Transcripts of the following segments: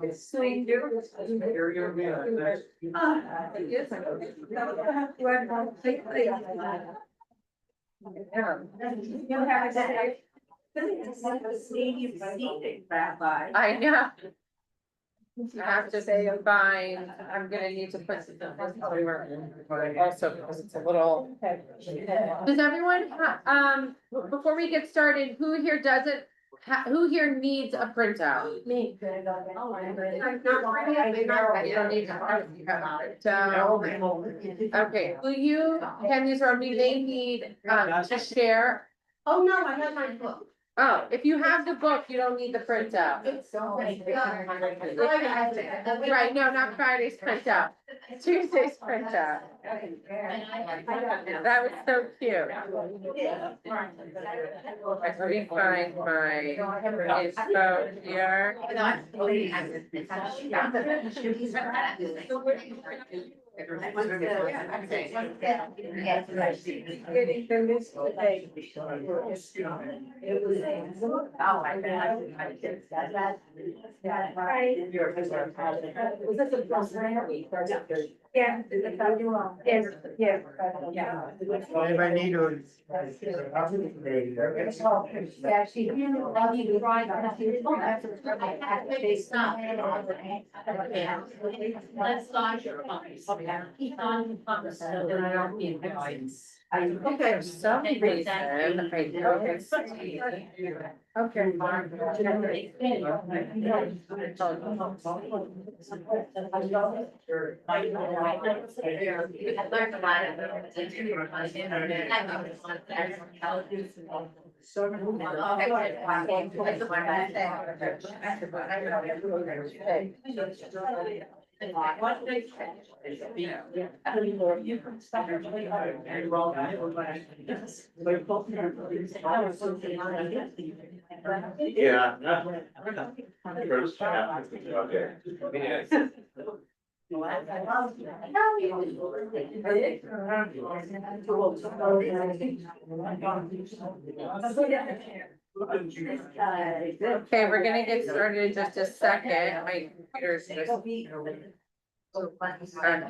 I know. I have to say, I'm fine. I'm gonna need to put some also because it's a little. Does everyone, before we get started, who here doesn't, who here needs a printout? Me. Okay, will you hand these around? We may need, to share. Oh, no, I have my book. Oh, if you have the book, you don't need the printout. Right, no, not Friday's printout, Tuesday's printout. That was so cute. Let me find my info here. Anybody need to? I think there's some reason I know it's. Okay. Yeah. First, okay. Okay, we're gonna get started in just a second. My computer's just acting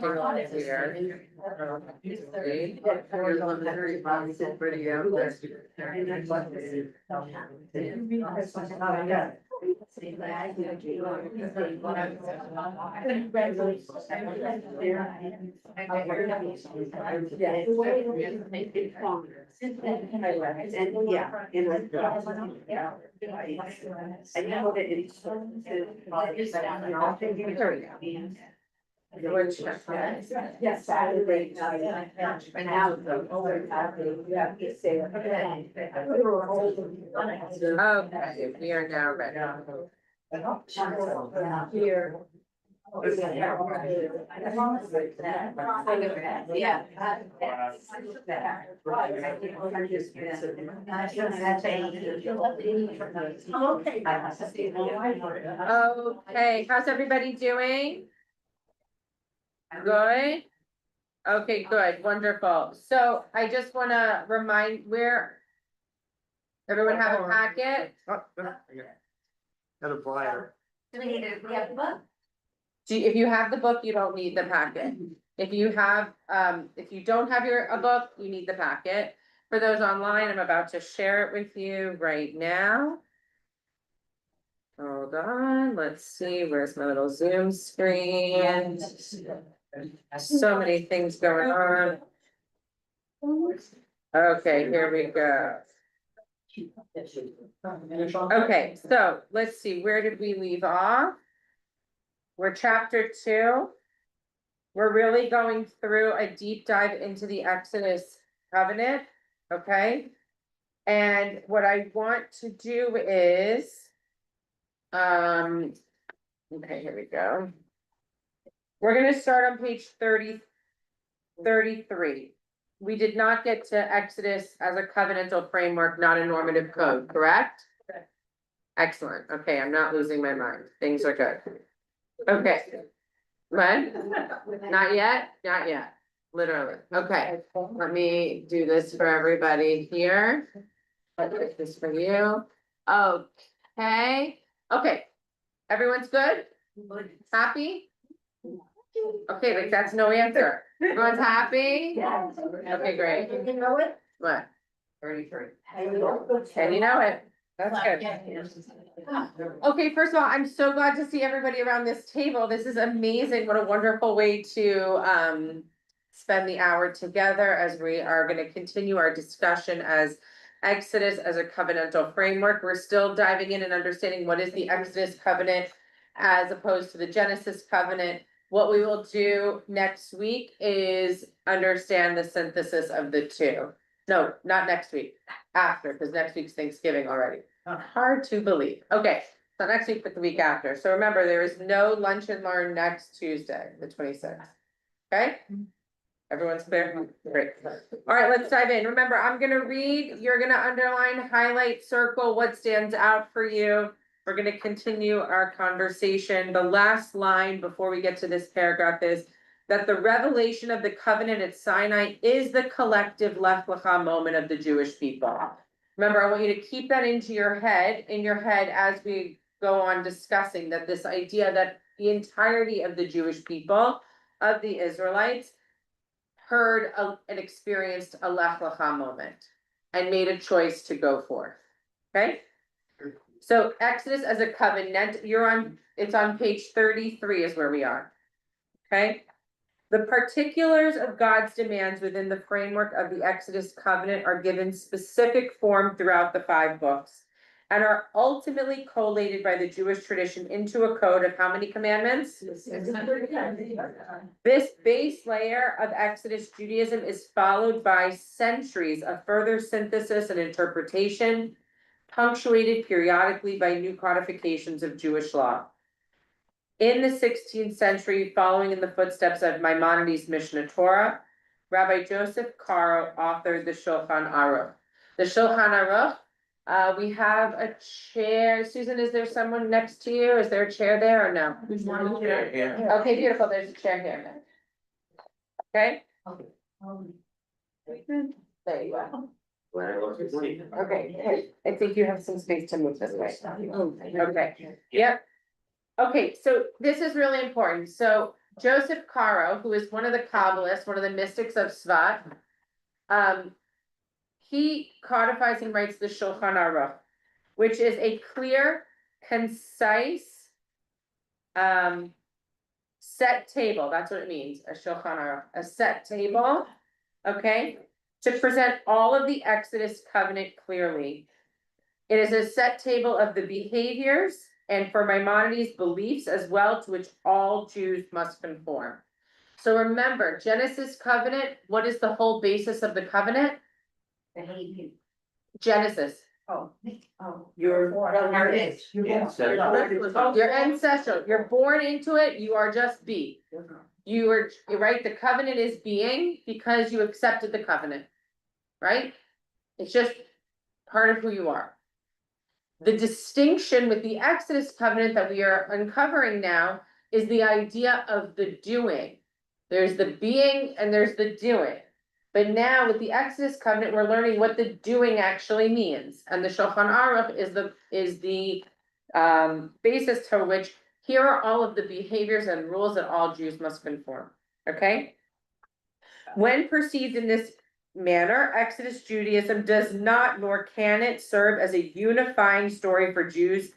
weird. Yes, Saturday Okay, we are now ready. Here. Yeah. Okay, how's everybody doing? Good? Okay, good, wonderful. So I just wanna remind where. Everyone have a packet? Got a flyer. Do we need to, we have the book? If you have the book, you don't need the packet. If you have, if you don't have a book, you need the packet. For those online, I'm about to share it with you right now. Hold on, let's see, where's my little Zoom screen? So many things going on. Okay, here we go. Okay, so let's see, where did we leave off? We're chapter 2. We're really going through a deep dive into the Exodus covenant, okay? And what I want to do is, okay, here we go. We're gonna start on page 33. We did not get to Exodus as a covenantal framework, not a normative code, correct? Correct. Excellent. Okay, I'm not losing my mind. Things are good. Okay. What? Not yet? Not yet. Literally. Okay. Let me do this for everybody here. This for you. Okay. Okay. Everyone's good? Happy? Okay, like that's no answer. Everyone's happy? Yes. Okay, great. You know it? What? 33. And you know it. That's good. Okay, first of all, I'm so glad to see everybody around this table. This is amazing. What a wonderful way to spend the hour together as we are gonna continue our discussion as Exodus as a covenantal framework. We're still diving in and understanding what is the Exodus covenant as opposed to the Genesis covenant. What we will do next week is understand the synthesis of the two. No, not next week, after, because next week's Thanksgiving already. Hard to believe. Okay, so next week, but the week after. So remember, there is no lunch and learn next Tuesday, the 26th. Okay? Everyone's clear? Great. All right, let's dive in. Remember, I'm gonna read, you're gonna underline, highlight, circle what stands out for you. We're gonna continue our conversation. The last line before we get to this paragraph is that the revelation of the covenant at Sinai is the collective Lech Lecha moment of the Jewish people. Remember, I want you to keep that in your head as we go on discussing that this idea that the entirety of the Jewish people, of the Israelites, heard and experienced a Lech Lecha moment and made a choice to go forth. Okay? So Exodus as a covenant, it's on page 33 is where we are. Okay? The particulars of God's demands within the framework of the Exodus covenant are given specific form throughout the 5 books and are ultimately collated by the Jewish tradition into a code of how many commandments? This base layer of Exodus Judaism is followed by centuries of further synthesis and interpretation, punctuated periodically by new codifications of Jewish law. In the 16th century, following in the footsteps of Maimonides' Mishneh Torah, Rabbi Joseph Caro authored the Shulchan Aruch. The Shulchan Aruch, we have a chair. Susan, is there someone next to you? Is there a chair there or no? Okay, beautiful. There's a chair here. Okay? There you go. Okay, I think you have some space to move this way. Okay, yep. Okay, so this is really important. So Joseph Caro, who is one of the Kabbalists, one of the mystics of Svat, he codifies and writes the Shulchan Aruch, which is a clear, concise, set table. That's what it means, a Shulchan Aruch, a set table, okay, to present all of the Exodus covenant clearly. It is a set table of the behaviors and for Maimonides' beliefs as well, to which all Jews must conform. So remember, Genesis covenant, what is the whole basis of the covenant? Genesis. Your heritage. Your ancestral, you're born into it, you are just be. You're right, the covenant is being because you accepted the covenant. Right? It's just part of who you are. The distinction with the Exodus covenant that we are uncovering now is the idea of the doing. There's the being and there's the doing. But now with the Exodus covenant, we're learning what the doing actually means. And the Shulchan Aruch is the basis to which here are all of the behaviors and rules that all Jews must conform. Okay? When perceived in this manner, Exodus Judaism does not, nor can it, serve as a unifying story for Jews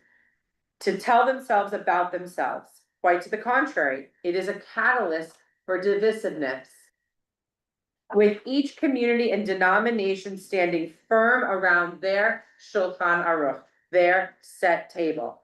to tell themselves about themselves. Quite to the contrary, it is a catalyst for divisiveness, with each community and denomination standing firm around their Shulchan Aruch, their set table.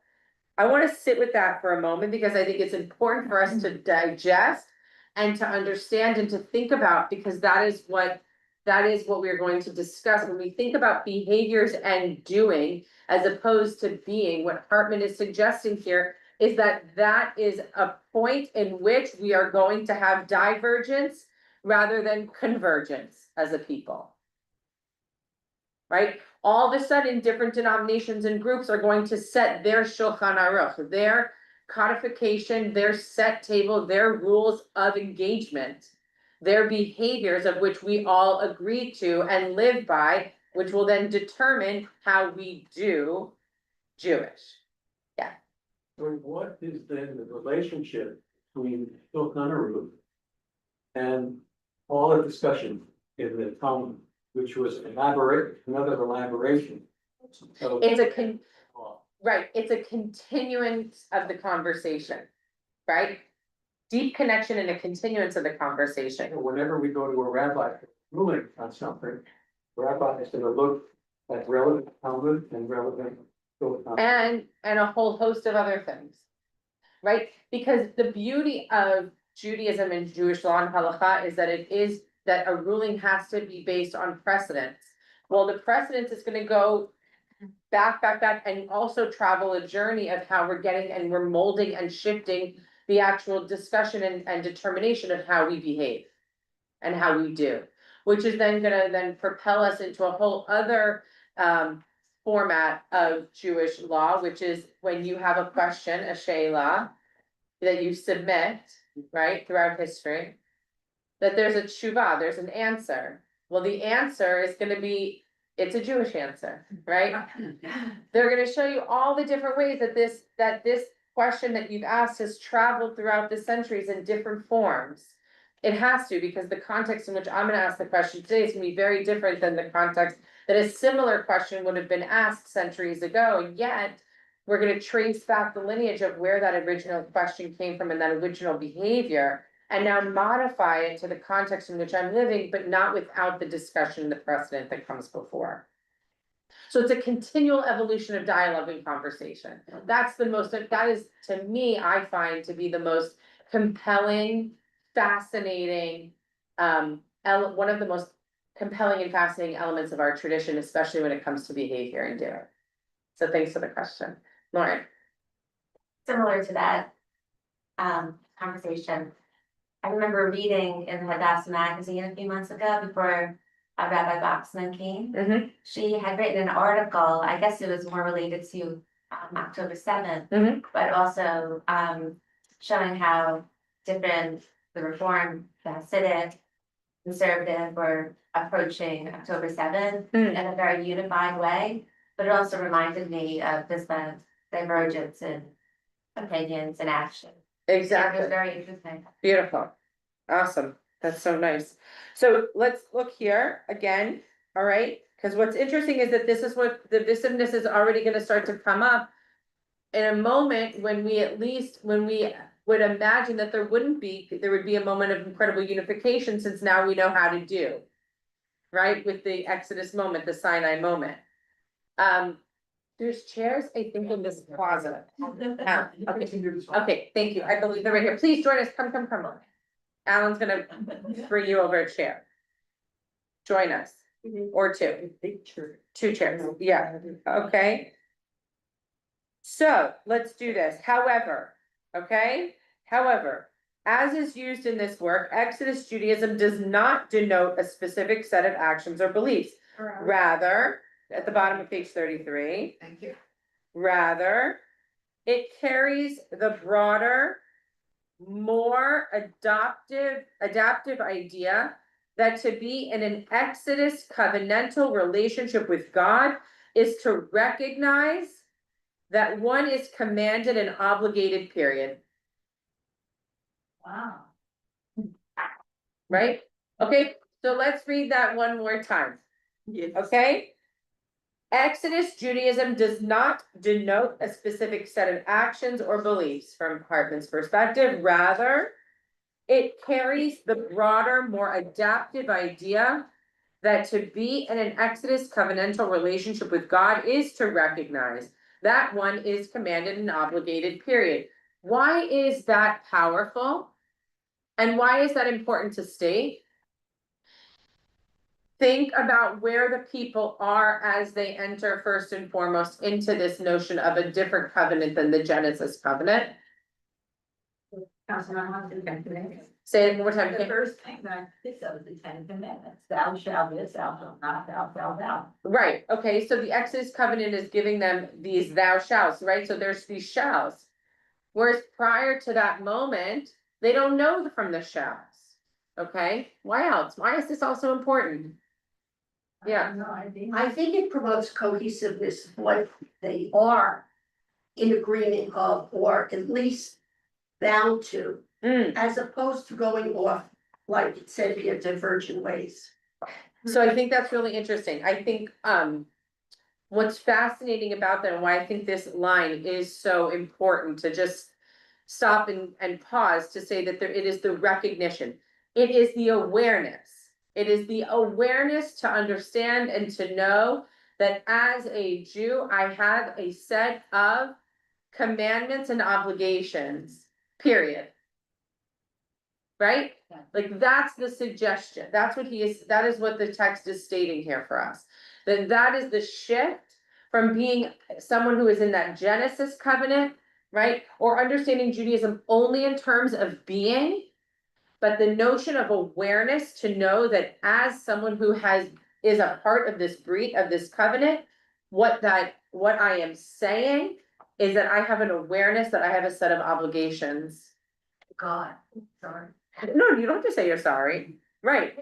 I want to sit with that for a moment because I think it's important for us to digest and to understand and to think about, because that is what we're going to discuss when we think about behaviors and doing as opposed to being. What Hartman is suggesting here is that is a point in which we are going to have divergence rather than convergence as a people. Right? All of a sudden, different denominations and groups are going to set their Shulchan Aruch, their codification, their set table, their rules of engagement, their behaviors of which we all agree to and live by, which will then determine how we do Jewish. Yeah. So what is then the relationship between Shulchan Aruch and all the discussion in the Talmud, which was another elaboration? of- It's a right, it's a continuance of the conversation, right? Deep connection and a continuance of the conversation. Whenever we go to a rabbi ruling on something, the rabbi is gonna look at relevant Talmud and relevant Shulchan. And a whole host of other things. Right, because the beauty of Judaism and Jewish law and halakha is that a ruling has to be based on precedents. Well, the precedent is gonna go back, and also travel a journey of how we're getting and we're molding and shifting the actual discussion and determination of how we behave. And how we do, which is then gonna then propel us into a whole other format of Jewish law, which is when you have a question, a she'ela, that you submit, right, throughout history, that there's a tshuva, there's an answer. Well, the answer is gonna be, it's a Jewish answer, right? They're gonna show you all the different ways that this question that you've asked has traveled throughout the centuries in different forms. It has to, because the context in which I'm gonna ask the question today is gonna be very different than the context that a similar question would have been asked centuries ago, and yet we're gonna trace back the lineage of where that original question came from and that original behavior, and now modify it to the context in which I'm living, but not without the discussion, the precedent that comes before. So it's a continual evolution of dialogue and conversation. That is, to me, I find to be the most compelling, fascinating, one of the most compelling and fascinating elements of our tradition, especially when it comes to behavior and doing. So thanks for the question, Lauren. Similar to that conversation, I remember reading in the Hadassah magazine a few months ago before Rabbi Boxman came. Mhm. She had written an article, I guess it was more related to October 7th, Mhm. but also showing how different the Reform, the Hasidic, conservative were approaching October 7th Mm. in a very unified way. But it also reminded me of this divergence in opinions and action. It Exactly. was very interesting. Beautiful. Awesome. That's so nice. So let's look here again, all right? Because what's interesting is that this is what the divisiveness is already gonna start to come up in a moment when we would imagine that there would be a moment of incredible unification, since now we know how to do. Right, with the Exodus moment, the Sinai moment. There's chairs, I think, in this closet. Okay, thank you. I believe they're right here. Please join us. Come. Alan's gonna bring you over a chair. Join us, or two. Two chairs, yeah, okay. So let's do this, however, okay, as is used in this work, Exodus Judaism does not denote a specific set of actions or beliefs. Rather, at the bottom of page 33. Thank you. Rather, it carries the broader, more adaptive idea that to be in an Exodus covenantal relationship with God is to recognize that one is commanded and obligated, period. Wow. Right? Okay, so let's read that one more time. Yes. Okay? Exodus Judaism does not denote a specific set of actions or beliefs from Hartman's perspective. Rather, it carries the broader, more adaptive idea that to be in an Exodus covenantal relationship with God is to recognize that one is commanded and obligated, period. Why is that powerful? And why is that important to state? Think about where the people are as they enter first and foremost into this notion of a different covenant than the Genesis covenant. Say it one more time. The first thing that this of the Ten Commandments, thou shalt this, thou shalt not, thou shalt thou. Right, okay, so the Exodus covenant is giving them these thou shalt, right? So there's these shalls. Whereas prior to that moment, they don't know from the shalls. Okay, why else? Why is this also important? Yeah. I think it promotes cohesiveness of what they are in agreement of, or at least bound to, Mm, as opposed to going off, like it said here, divergent ways. so I think that's really interesting. I think, what's fascinating about that and why I think this line is so important to just stop and pause to say that it is the recognition. It is the awareness. It is the awareness to understand and to know that as a Jew, I have a set of commandments and obligations, period. Right? Yeah. Like that's the suggestion. That's what that is what the text is stating here for us. That is the shift from being someone who is in that Genesis covenant, right? Or understanding Judaism only in terms of being, but the notion of awareness to know that as someone who is a part of this breed of this covenant, what I am saying is that I have an awareness that I have a set of obligations. God, sorry, No, you don't have to say you're sorry. Right,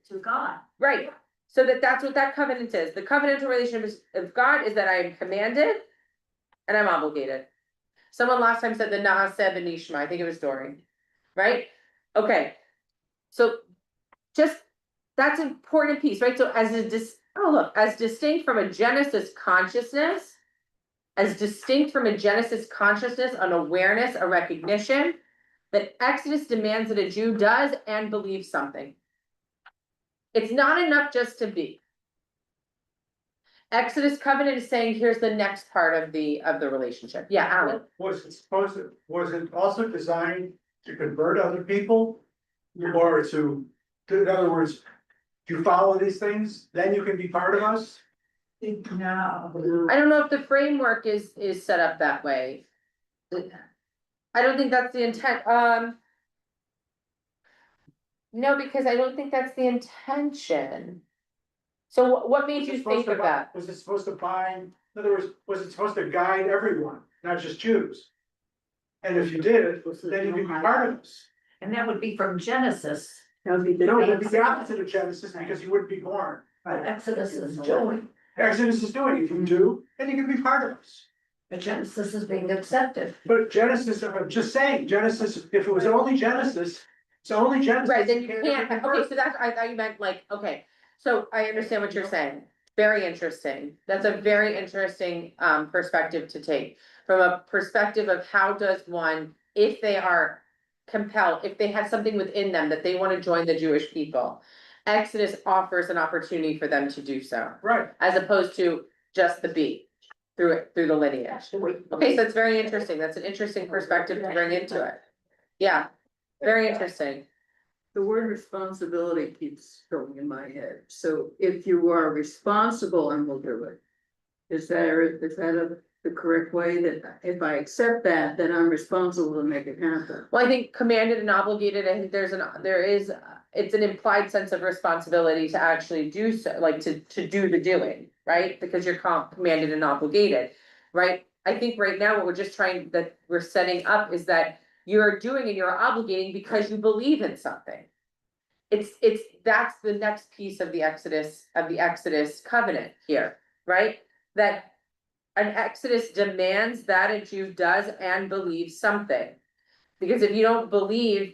to God. right. So that's what that covenant is. The covenantal relationship of God is that I am commanded and I'm obligated. Someone last time said the Naaseh B'nishma, I think it was Dory, right? Okay. So just, that's an important piece, right? So as as distinct from a Genesis consciousness, an awareness, a recognition, that Exodus demands that a Jew does and believes something. It's not enough just to be. Exodus covenant is saying, here's the next part of the relationship. Yeah, Alan. Was it also designed to convert other people? Or in other words, you follow these things, then you can be part of us? No. I don't know if the framework is set up that way. I don't think that's the intent, no, because I don't think that's the intention. So what made you think of that? Was it supposed to bind, in other words, was it supposed to guide everyone, not just Jews? And if you did, then you'd be part of us. And that would be from Genesis. No, it'd be the opposite of Genesis because you wouldn't be born. But Exodus is doing, Exodus is doing, if you do, then you can be part of us. but Genesis is being accepted. But Genesis, I'm just saying, Genesis, if it was only Genesis, it's only Genesis. Right, then you can't, be okay, part. so that's, I thought you meant like, okay, so I understand what you're saying. Very interesting. That's a very interesting perspective to take. From a perspective of how does one, if they are compelled, if they have something within them that they want to join the Jewish people. Exodus offers an opportunity for them to do so, Right, as opposed to just the beat through the lineage. Okay, so that's very interesting. That's an interesting perspective to bring into it. Yeah, very interesting. The word responsibility keeps going in my head, so if you are responsible and will do it. Is that the correct way, that if I accept that, then I'm responsible to make it happen? Well, I think commanded and obligated, I think it's an implied sense of responsibility to actually do so, like to do the doing, right? Because you're commanded and obligated, right? I think right now what we're setting up is that you're doing and you're obligating because you believe in something. That's the next piece of the Exodus covenant here, right? That an Exodus demands that a Jew does and believes something. Because if you don't believe,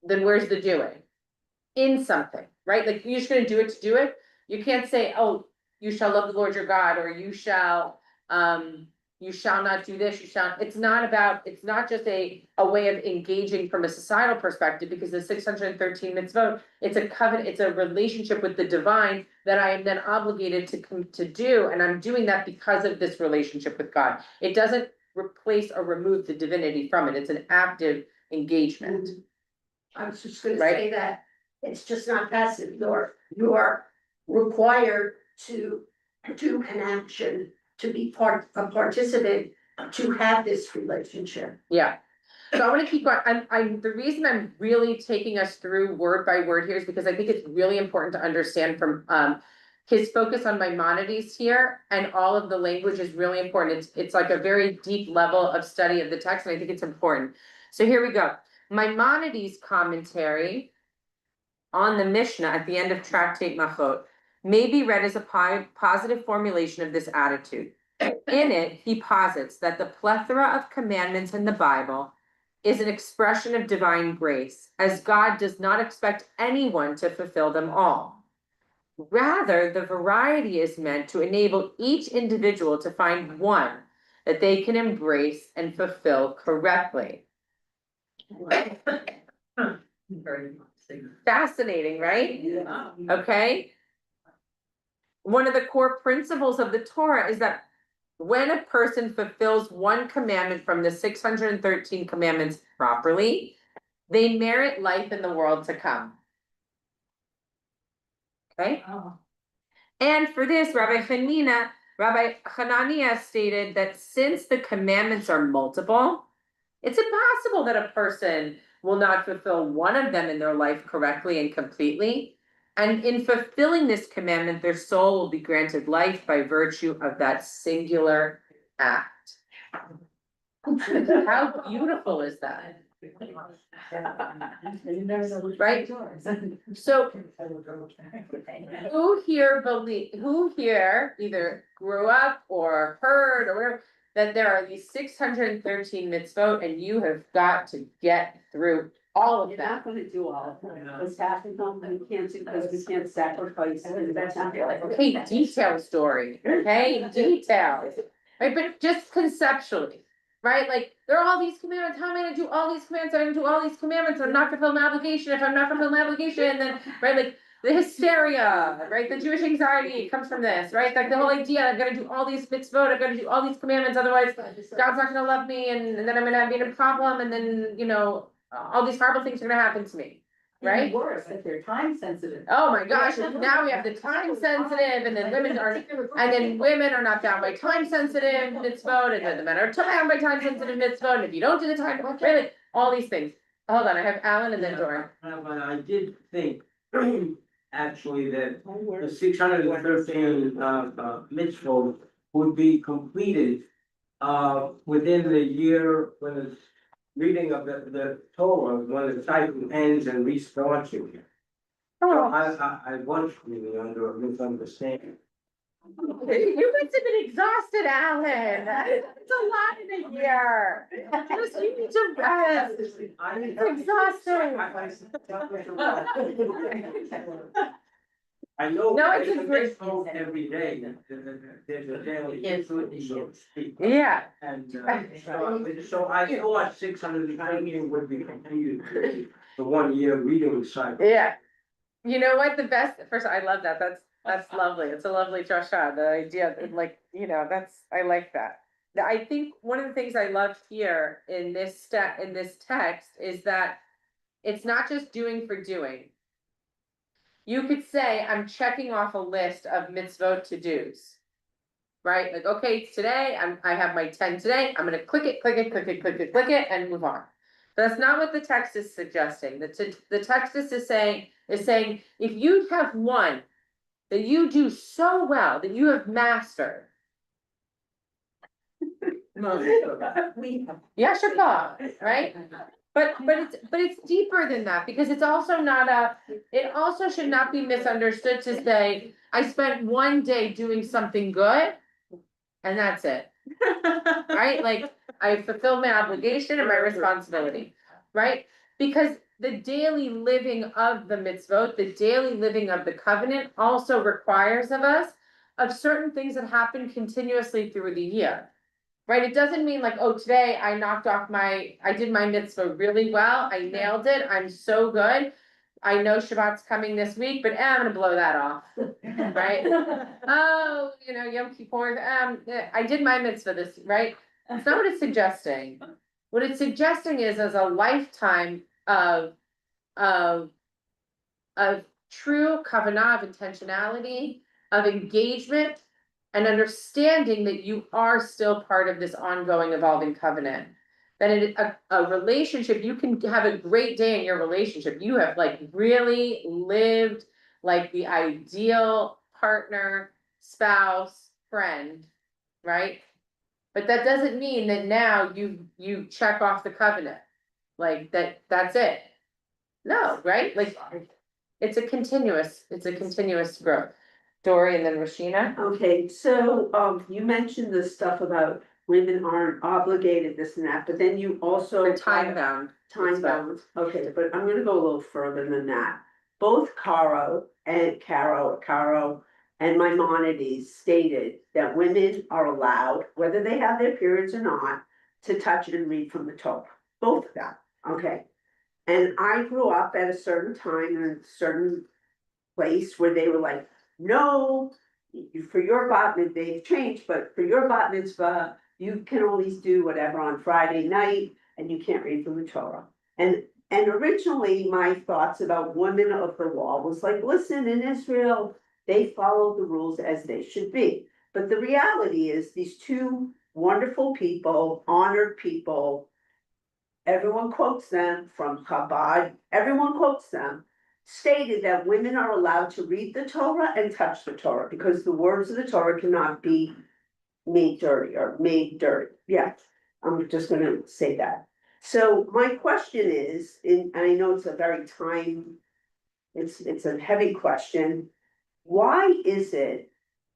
then where's the doing? In something, right? Like you're just gonna do it to do it. You can't say, oh, you shall love the Lord your God, or you shall not do this, it's not just a way of engaging from a societal perspective, because the 613 mitzvot, it's a covenant, it's a relationship with the divine that I am then obligated to do, and I'm doing that because of this relationship with God. It doesn't replace or remove the divinity from it, it's an active engagement. I was just gonna Right. say that, it's just not passive, you're required to do an action, to be a participant, to have this relationship. Yeah. So I wanna keep going, the reason I'm really taking us through word by word here is because I think it's really important to understand from his focus on Maimonides here, and all of the language is really important. It's like a very deep level of study of the text, and I think it's important. So here we go. Maimonides' commentary on the Mishnah at the end of Tractate Machot may be read as a positive formulation of this attitude. In it, he posits that the plethora of commandments in the Bible is an expression of divine grace, as God does not expect anyone to fulfill them all. Rather, the variety is meant to enable each individual to find one that they can embrace and fulfill correctly. Very much. Fascinating, right? Okay. One of the core principles of the Torah is that when a person fulfills one commandment from the 613 commandments properly, they merit life in the world to come. Okay? Oh. And for this, Rabbi Hananiah stated that since the commandments are multiple, it's impossible that a person will not fulfill one of them in their life correctly and completely. And in fulfilling this commandment, their soul will be granted life by virtue of that singular act. How beautiful is that? Right? So who here either grew up or heard or whatever, that there are these 613 mitzvot and you have got to get through all of You're them. not gonna do all of them, because half of them we can't do, because we can't sacrifice. Okay, detail story, okay, details, right, but just conceptually, right, like, there are all these commandments, how am I gonna do all these commandments, I'm gonna do all these commandments, I'm not fulfilling my obligation, if I'm not fulfilling my obligation, then, right, like, the hysteria, right, the Jewish anxiety comes from this, right, like, the whole idea, I'm gonna do all these mitzvot, I'm gonna do all these commandments, otherwise, God's not gonna love me, and then I'm gonna be in a problem, and then, you know, all these horrible things are gonna happen to me, right? Even worse, if they're time sensitive. Oh my gosh, and now we have the time sensitive, and then women are not bound by time sensitive mitzvot, and then the men are bound by time sensitive mitzvot, and if you don't do the time, really, all these things. Hold on, I have Alan and then Doran. But I did think, actually, that the 613 mitzvot would be completed within the year when the reading of the Torah, when the cycle ends and restarts again. Oh, I was really under a misunderstanding. you must have been exhausted, Alan. It's a lot in a year. Just, you need to rest. It's exhausting. I know. No, it's a great- Every day, there's a daily. Yes. so to speak. Yeah. And so I thought 613 would be continued the 1 year reading cycle. Yeah. You know what, the best, first, I love that, that's lovely, it's a lovely drasha, the idea, like, you know, I like that. I think one of the things I love here in this text is that it's not just doing for doing. You could say, I'm checking off a list of mitzvot to-dos. Right, like, okay, today, I have my 10 today, I'm gonna click it, and move on. That's not what the text is suggesting. The text is saying, if you have one that you do so well, that you have mastered. Yashika, right? But it's deeper than that, because it's also it also should not be misunderstood to say, I spent one day doing something good, and that's it. Right, like, I fulfilled my obligation and my responsibility, right? Because the daily living of the mitzvot, the daily living of the covenant also requires of us of certain things that happen continuously through the year. Right, it doesn't mean like, oh, today I did my mitzvah really well, I nailed it, I'm so good. I know Shabbat's coming this week, but I'm gonna blow that off, right? Oh, you know, Yom Kippur, I did my mitzvah this, right? That's not what it's suggesting. What it's suggesting is as a lifetime of true kavanah, of intentionality, of engagement, and understanding that you are still part of this ongoing evolving covenant. That in a relationship, you can have a great day in your relationship. You have like really lived like the ideal partner, spouse, friend, right? But that doesn't mean that now you check off the covenant, like that's it. No, right? Like it's a continuous growth. Dory and then Rashina. Okay, so, you mentioned the stuff about women aren't obligated, this and that, but then you also. For time bound. Time bound, okay, but I'm gonna go a little further than that. Both Caro and Maimonides stated that women are allowed, whether they have their periods or not, to touch and read from the Torah, both of them, okay? And I grew up at a certain time in a certain place where they were like, no, for your bat mitzvah, they've changed, but for your bat mitzvah, you can only do whatever on Friday night, and you can't read from the Torah. And originally, my thoughts about women of the law was like, listen, in Israel, they follow the rules as they should be. But the reality is, these two wonderful people, honored people, everyone quotes them from Chabad, everyone quotes them, stated that women are allowed to read the Torah and touch the Torah, because the words of the Torah cannot be made dirty or made dirty. Yeah, I'm just gonna say that. So my question is, and I know it's a very it's a heavy question. Why is it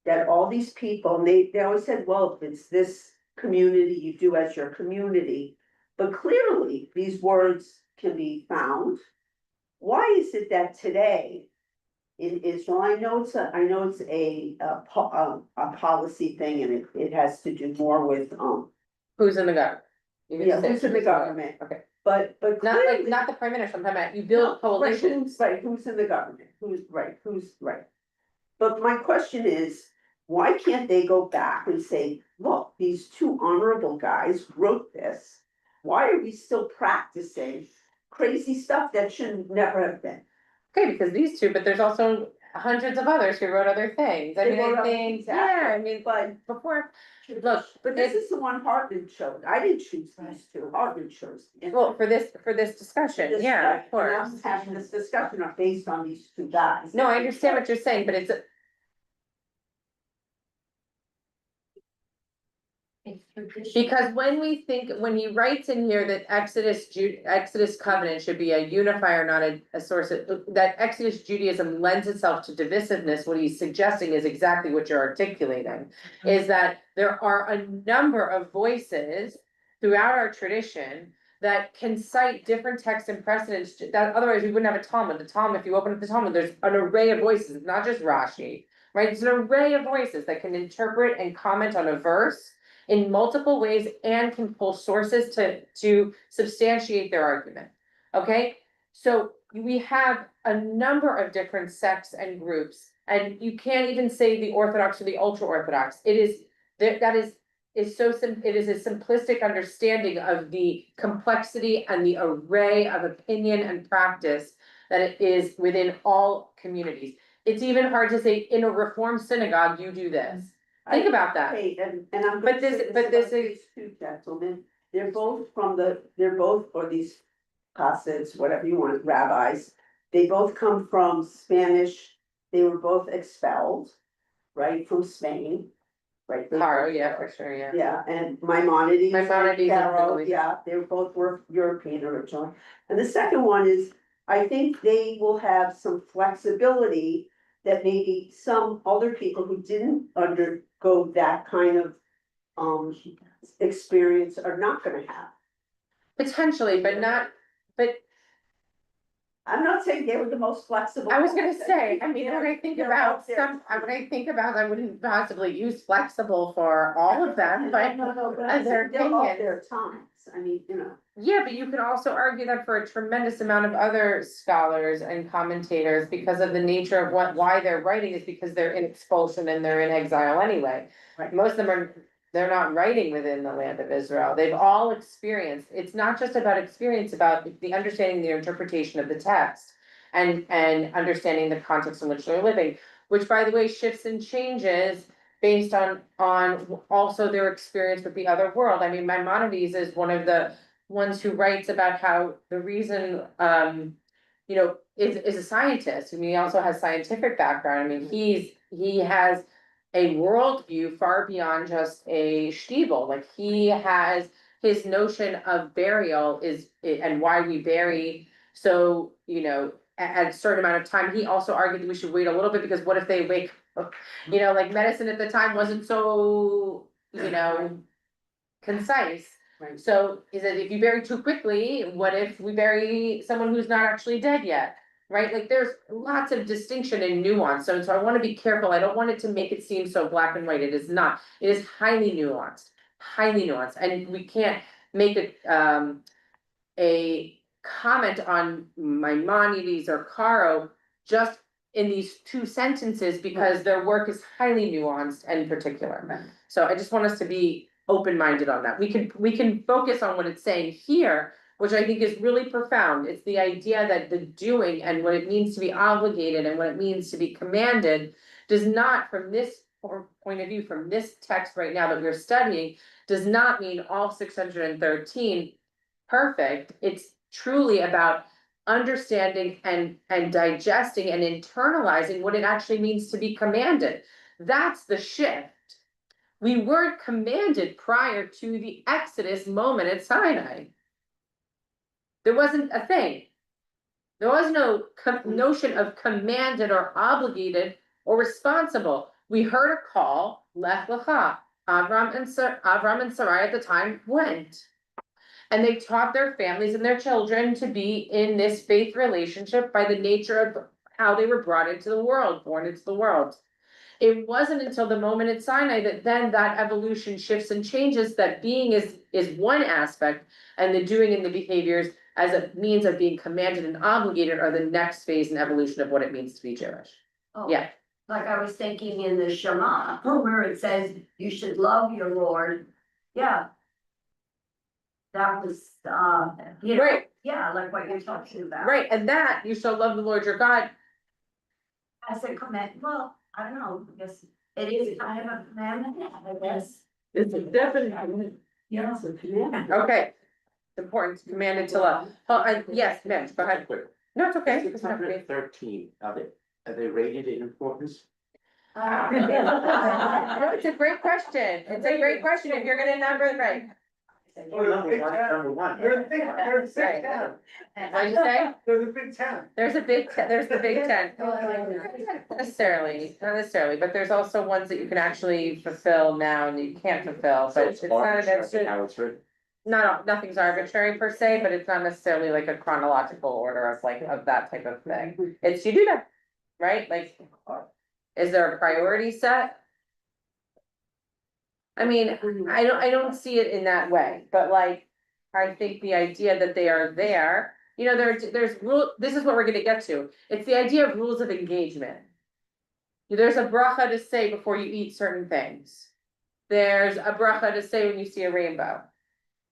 that all these people, and they always said, well, if it's this community, you do as your community. But clearly, these words can be found. Why is it that today in Israel, I know it's a policy thing, and it has to do more with, Who's in the government? You can yeah, say who's in the government, Okay, but not like, clearly. not the prime minister, I'm talking about, you No, build right, coalitions. who's in the government, who's right. But my question is, why can't they go back and say, look, these two honorable guys wrote this? Why are we still practicing crazy stuff that should never have been? Okay, because these two, but there's also hundreds of others who wrote other things, I They mean, wrote I other think, things yeah, after, I mean, but- before, look, But this is the one Hartman chose, I didn't choose these two, Hartman chose. well, for this discussion, This yeah, guy, of course. and I'm having this discussion based on these two guys. No, I understand what you're saying, but it's, because when he writes in here that Exodus covenant should be a unifier, not a source of, that Exodus Judaism lends itself to divisiveness, what he's suggesting is exactly what you're articulating. Is that there are a number of voices throughout our tradition that can cite different texts and precedents, that otherwise we wouldn't have a Talmud. The Talmud, if you open up the Talmud, there's an array of voices, it's not just Rashi, right? It's an array of voices that can interpret and comment on a verse in multiple ways and can pull sources to substantiate their argument. Okay, so we have a number of different sects and groups, and you can't even say the Orthodox or the ultra Orthodox. It is it is a simplistic understanding of the complexity and the array of opinion and practice that it is within all communities. It's even hard to say in a Reformed synagogue, you do this. Think about that. Okay, and I'm But gonna this- say but this this about is- these two gentlemen, they're both or these Hassids, whatever you want, rabbis. They both come from Spanish, they were both expelled, right, from Spain, right? They Caro, both yeah, were. for sure, yeah. Yeah, and Maimonides. Maimonides and Caro, Middle East. yeah, they were European originally. And the second one is, I think they will have some flexibility that maybe some other people who didn't undergo that kind of experience are not gonna have. Potentially, but not, but I'm not saying they were the most flexible. I was gonna say, I mean, They're- when I think they're about out there. I wouldn't possibly use flexible for all of them, but. No, but as I'm their saying they're all opinions. their times, I mean, you know. Yeah, but you could also argue that for a tremendous amount of other scholars and commentators, because of the nature of why they're writing is because they're in expulsion and they're in exile anyway. Right. Most of them they're not writing within the land of Israel. They've all experienced, it's not just about experience, about the understanding, the interpretation of the text. And understanding the context in which they're living, which by the way shifts and changes based on also their experience with the other world. I mean, Maimonides is one of the ones who writes about how the reason, is a scientist. I mean, he also has scientific background. I mean, he has a worldview far beyond just a shtiebel. Like he has his notion of burial and why we bury. So, at a certain amount of time, he also argued that we should wait a little bit because what if they wake You know, like medicine at the time wasn't so, concise. Right. So is that if you bury too quickly, what if we bury someone who's not actually dead yet? Right, like there's lots of distinction and nuance, so I wanna be careful, I don't want it to make it seem so black and white, it is not, it is highly nuanced. Highly nuanced, and we can't make it, a comment on Maimonides or Caro just in these two sentences, because their work is highly nuanced and particular. So I just want us to be open-minded on that. We can focus on what it's saying here, which I think is really profound. It's the idea that the doing and what it means to be obligated and what it means to be commanded does not, from this point of view, from this text right now that we're studying, does not mean all 613 perfect. It's truly about understanding and digesting and internalizing what it actually means to be commanded. That's the shift. We weren't commanded prior to the Exodus moment at Sinai. There wasn't a thing. There was no notion of commanded or obligated or responsible. We heard a call, Lech Lecha. Avram and Sarai at the time went. And they taught their families and their children to be in this faith relationship by the nature of how they were brought into the world, born into the world. It wasn't until the moment at Sinai that then that evolution shifts and changes, that being is one aspect, and the doing and the behaviors as a means of being commanded and obligated are the next phase and evolution of what it means to be Jewish. Oh, Yeah, like I was thinking in the Shema, where it says you should love your Lord, yeah. That was, right, yeah, like what you're talking about. right, and that you shall love the Lord your God. As a command, well, I don't know, I guess it is kind of a commandment, I guess. It's a definite commandment. Yeah. It's a commandment. Okay, it's important, it's commanded to love. Oh, yes, Mitch, go ahead. No, it's okay. It's not okay. 613, are they rated in importance? No, it's a great question. It's a great question if you're gonna number it right. Number one. There's a big 10. What'd you say? There's a big 10. There's the big 10. Not necessarily, but there's also ones that you can actually fulfill now and you can't fulfill, but it's not, that's just. How it's written. Nothing's arbitrary per se, but it's not necessarily like a chronological order of that type of thing. It's you do that, right? Like, is there a priority set? I mean, I don't see it in that way, but like, I think the idea that they are there, there's rule, this is what we're gonna get to. It's the idea of rules of engagement. There's a bracha to say before you eat certain things. There's a bracha to say when you see a rainbow.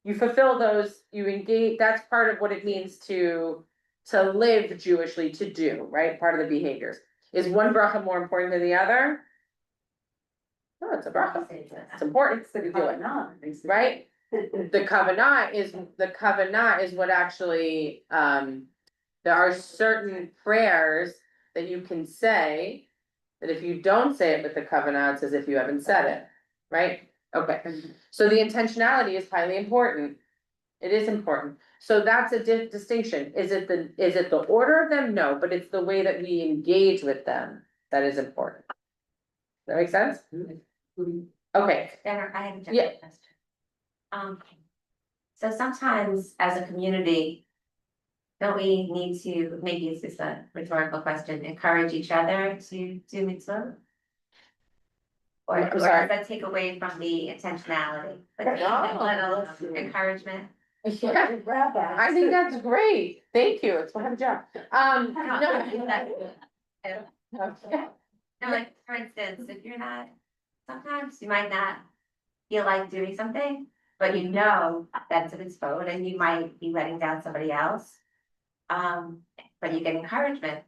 You fulfill those, you engage, that's part of what it means to live Jewishly, to do, right? Part of the behaviors. Is one bracha more important than the other? No, it's a bracha. It's important to do it, right? The kavanah is what actually, there are certain prayers that you can say, that if you don't say it with the kavanah, it's as if you haven't said it, right? Okay, so the intentionality is highly important. It is important. So that's a distinction. Is it the order of them? No, but it's the way that we engage with them that is important. Does that make sense? Okay, Then I have a Yeah. general question. So sometimes as a community, don't we need to, maybe it's just a rhetorical question, encourage each other to do mitzvah? Or I'm does sorry. that take away from the intentionality, like a No. little encouragement? yeah, I think that's great. Thank you. It's my job. No. No, like, for instance, if you're not, sometimes you might not feel like doing something, but you know that's a mitzvah and you might be letting down somebody else. But you get encouragement.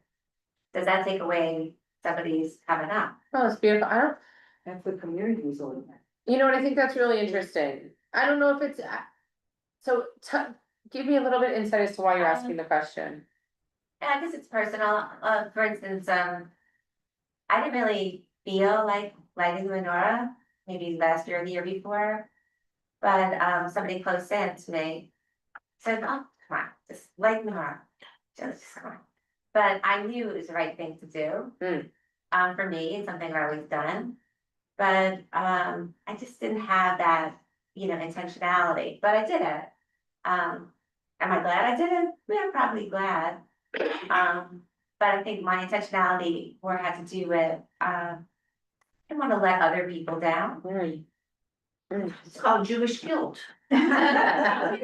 Does that take away somebody's kavanah? Oh, it's beautiful. That's the community's on that. You know what, I think that's really interesting. I don't know if it's, so give me a little bit insight as to why you're asking the question. Yeah, I guess it's personal. For instance, I didn't really feel like lighting the menorah, maybe last year or the year before. But somebody close in to me said, "Oh, come on, just light the menorah. Just come on." But I knew it was the right thing to do. for me, it's something I've always done. But, I just didn't have that, intentionality, but I did it. Am I glad I did it? Yeah, I'm probably glad. But I think my intentionality more had to do with, I didn't want to let other people down. It's called Jewish guilt. Yeah,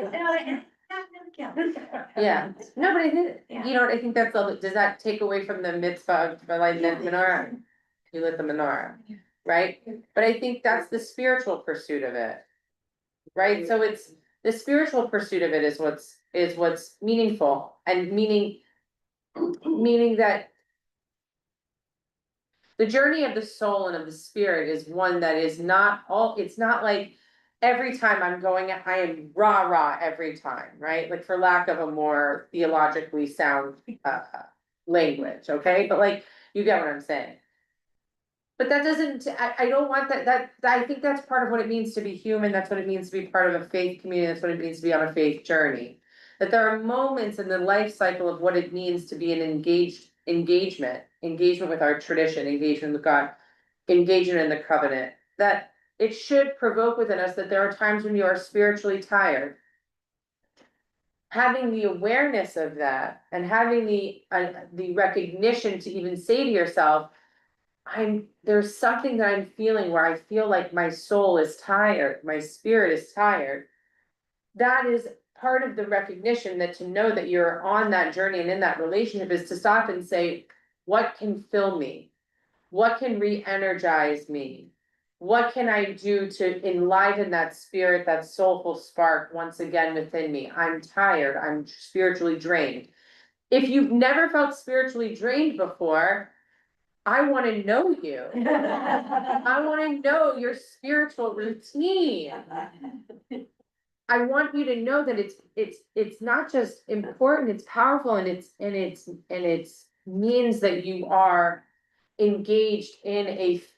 no, but I think, Yeah. you know, what, I think that's, does that take away from the mitzvah of lighting the menorah? You lit the menorah, right? But I think that's the spiritual pursuit of it. Right, so it's, the spiritual pursuit of it is what's meaningful and meaning that. The journey of the soul and of the spirit is one that is not all, it's not like every time I'm going, I am rah every time, right? Like for lack of a more theologically sound language, okay? But like, you get what I'm saying. But that doesn't, I don't want that, I think that's part of what it means to be human, that's what it means to be part of a faith community, that's what it means to be on a faith journey. That there are moments in the life cycle of what it means to be an engagement with our tradition, engagement with God, engagement in the covenant, that it should provoke within us that there are times when you are spiritually tired. Having the awareness of that and having the recognition to even say to yourself, there's something that I'm feeling where I feel like my soul is tired, my spirit is tired. That is part of the recognition, that to know that you're on that journey and in that relationship is to stop and say, what can fill me? What can re-energize me? What can I do to enliven that spirit, that soulful spark once again within me? I'm tired, I'm spiritually drained. If you've never felt spiritually drained before, I wanna know you. I wanna know your spiritual routine. I want you to know that it's not just important, it's powerful, and it's means that you are engaged in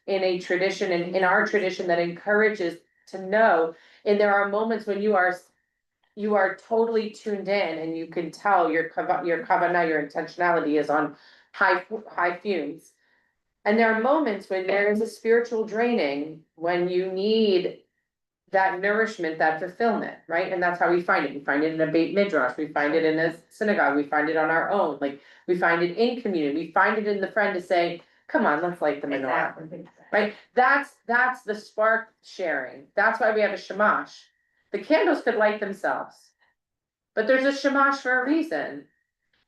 a tradition, and in our tradition that encourages to know. And there are moments when you are totally tuned in, and you can tell your kavanah, your intentionality is on high fumes. And there are moments when there is a spiritual draining, when you need that nourishment, that fulfillment, right? And that's how we find it. We find it in a Beit Midrash, we find it in a synagogue, we find it on our own, like, we find it in community, we find it in the friend to say, come on, let's light the menorah, right? That's the spark sharing. That's why we have a shamash. The candles could light themselves, but there's a shamash for a reason.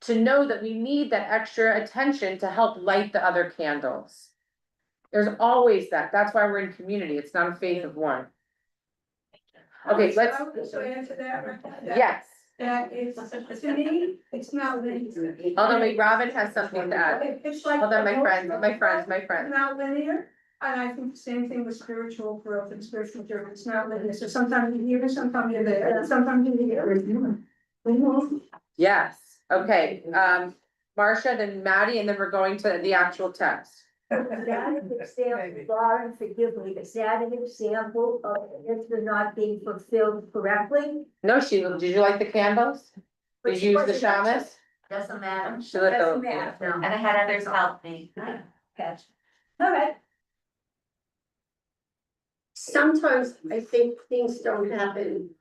To know that we need that extra attention to help light the other candles. There's always that. That's why we're in community. It's not a faith of one. Okay, let's. I would also answer that, right? Yes. That is, to me, it's not linear. Hold on, wait, Robin has something to add. It's like. Hold on, my friends, emotional my growth, friends. Not linear, and I think the same thing with spiritual growth and spiritual journey, it's not linear, so sometimes you're here, sometimes you're there, and sometimes you're here. Mhm. Yes, okay, Marcia, then Maddie, and then we're going to the actual text. Is that an example, Lauren, forgive me, is that an example of if they're not being fulfilled correctly? No, did you like the candles? Did you use the shamus? Doesn't matter. She lit Doesn't the- matter, no. And I had others help me. Catch. All right. Sometimes I think things don't happen,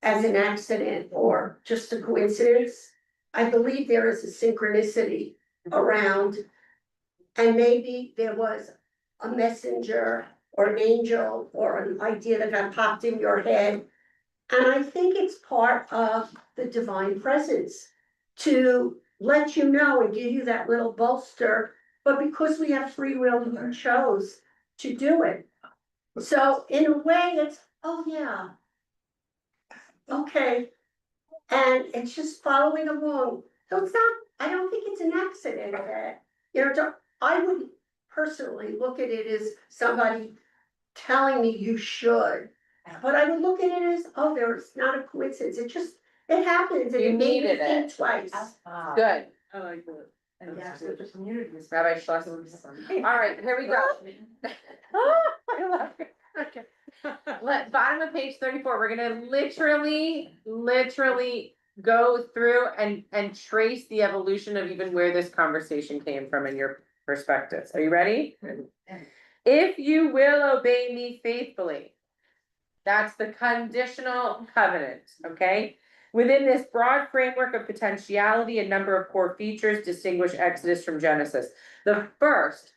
as an accident or just a coincidence. I believe there is a synchronicity around. And maybe there was a messenger or an angel or an idea that got popped in your head. And I think it's part of the divine presence to let you know and give you that little bolster. But because we have free will, you chose to do it. So in a way, it's, oh yeah. Okay. And it's just following along. So it's not, I don't think it's an accident that, I would personally look at it as somebody telling me you should. But I would look at it as, oh, there's not a coincidence, it happens and You it made me needed think it. twice. Good. I like that. Rabbi Schloss. All right, here we go. I love it. Okay. Bottom of page 34, we're gonna literally go through and trace the evolution of even where this conversation came from in your perspectives. Are you ready? If you will obey me faithfully. That's the conditional covenant, okay? Within this broad framework of potentiality, a number of core features distinguish Exodus from Genesis. The first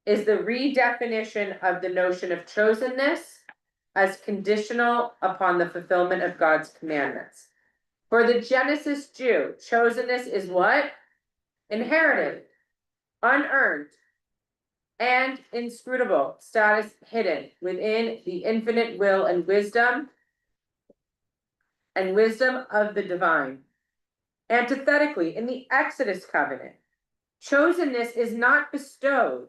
is the redefinition of the notion of chosenness as conditional upon the fulfillment of God's commandments. For the Genesis Jew, chosenness is what? Inherited, unearned, and inscrutable, status hidden within the infinite will and wisdom of the divine. Antithetically, in the Exodus covenant, chosenness is not bestowed,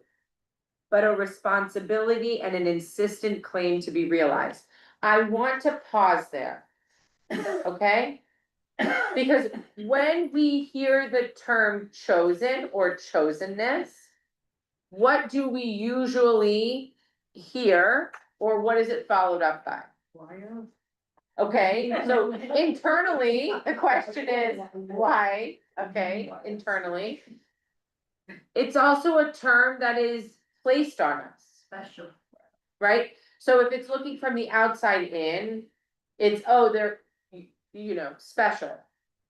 but a responsibility and an insistent claim to be realized. I want to pause there, okay? Because when we hear the term chosen or chosenness, what do we usually hear, or what is it followed up by? Okay, so internally, the question is, why? Okay, internally. It's also a term that is placed on us, Special. right? So if it's looking from the outside in, it's, oh, they're, special.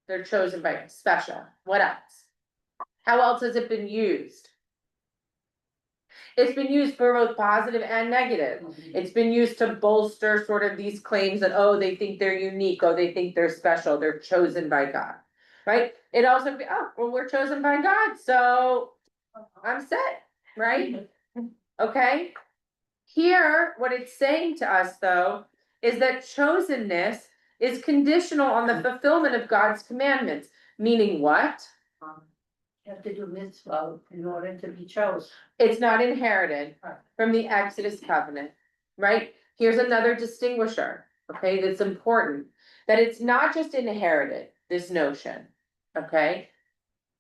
They're chosen by special. What else? How else has it been used? It's been used for both positive and negative. It's been used to bolster sort of these claims that, oh, they think they're unique, oh, they think they're special, they're chosen by God, right? It also, oh, well, we're chosen by God, so I'm set, right? Okay? Here, what it's saying to us, though, is that chosenness is conditional on the fulfillment of God's commandments, meaning what? You have to do mitzvah in order to be chosen. It's not inherited from the Exodus covenant, right? Here's another distinguisher, okay, that's important, that it's not just inherited, this notion, okay?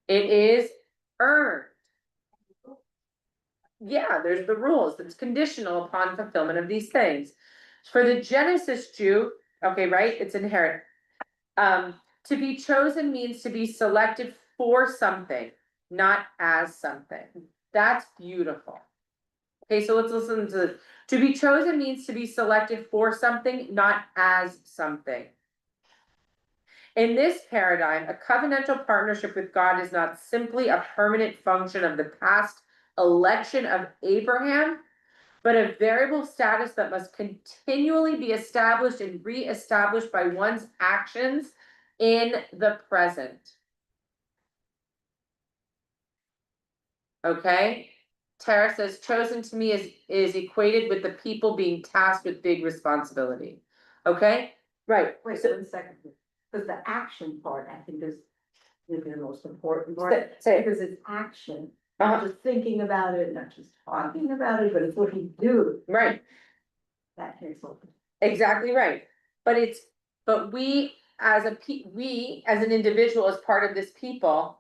It is earned. Yeah, there's the rules, it's conditional upon fulfillment of these things. For the Genesis Jew, okay, right, it's inherent. To be chosen means to be selected for something, not as something. That's beautiful. Okay, so let's listen to be chosen means to be selected for something, not as something. In this paradigm, a covenantal partnership with God is not simply a permanent function of the past election of Abraham, but a variable status that must continually be established and re-established by one's actions in the present. Okay? Tara says, chosen to me is equated with the people being tasked with big responsibility. Okay? Right. Wait, So, 1 second, because the action part, I think, is maybe the most important part, say it. because it's action. Uh-huh. Not just thinking about it, not just talking about it, but it's what you do. Right. That takes a lot. Exactly right. But we as an individual, as part of this people,